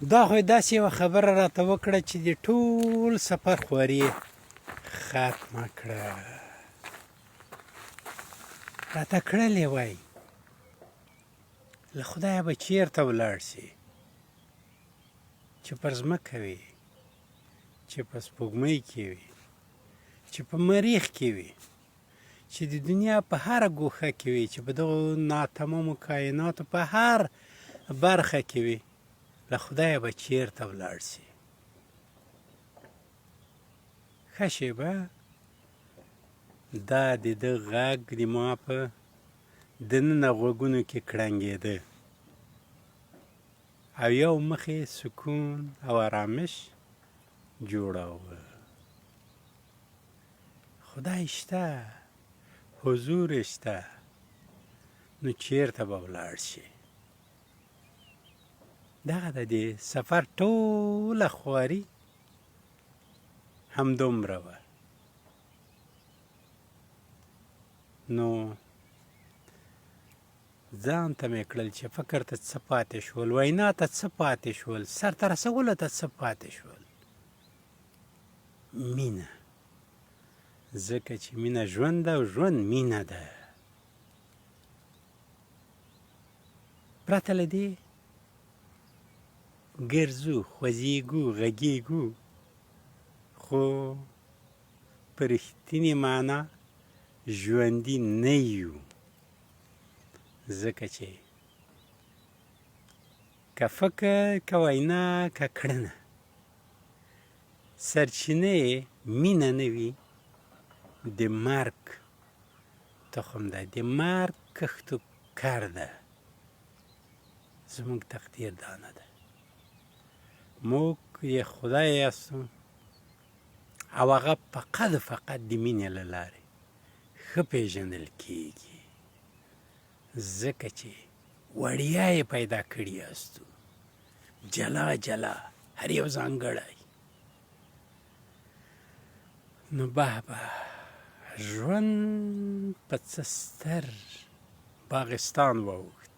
دا خو یې داسې یوه خبره راته وکړه چې د ټول سفر خواري ختمه کړه. راته کړلې وای له خدایه به چېرته ولاړ سي چې پر ځمکه وي، چې په سپوږمۍ کې وي، چې په مریخ کې وي، چې د دنیا په هره ګوښه کې وي، چې په دغو ناتمامو کائناتو په هر برخه کې وي، له خدایه به چېرته ولاړ سي. ښه شېبه دا د ده غږ د ما په دننه غوږونو کې کړنګېده او یو مخې سکون او آرامش جوړاوه. خدای شته، حضور شته، نو چېرته به ولاړ شي؟ دغه د دې سفر ټوله خواري همدومره وه. نو ځان ته مې کړل چې فکر ته څه پاتې شول، وینا ته څه پاتې شول، سرته رسولو ته څه پاتې شول؟ مینه. ځکه چې مینه ژوند ده او ژوند مینه ده. پرته له دې ګرځو، خوځېږو، غږېږو، خو په رښتینې معنا ژوندي نه یو. ځکه چې که فکر، که وینا، که کړنه سرچینه یې مینه نه وي، د مرګ تخم ده، د مرګ کښت و کر ده. زموږ تقدیر دا نه ده. موږ یې خدای هستو او هغه فقط د مینې له لارې ښه پېژندل کېږي. ځکه چې وړیا یې پیدا کړي هستو، جلا جلا، هر یو ځانګړی. نو به ژوند په څه ستر باغستان واوښت.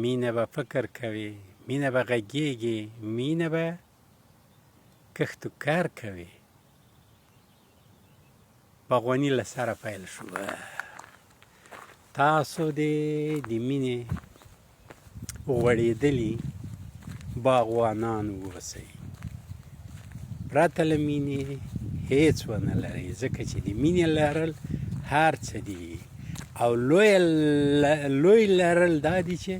مینه به فکر کوي، مینه به غږېږي، مینه به کښت و کار کوي. باغواني له سره پیل شوه. تاسو دې د مینې غوړېدلي باغوانان واوسئ. پرته له مینې هیڅ ونه لرئ. ځکه چې د مینې لرل هر څه دي. او لوی لرل دا دي چې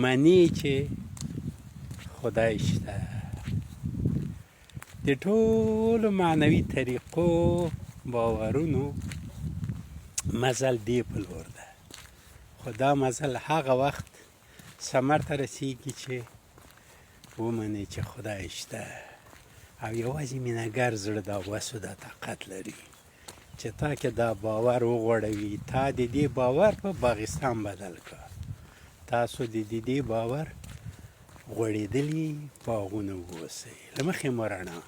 منې چې خدای شته. د ټولو معنوي طریقو، باورونو مزل دې په لور ده. خو دا مزل هغه وخت ثمر ته رسیږي چې ومنې چې خدای شته. او یوازې مینهګر زړه دا وس او دا طاقت لري چې تا کې دا باور وغوړوي. تا د دې باور په باغستان بدل کړه. تاسو د دې باور غوړېدلي باغونه واوسئ. له مخې مو رڼا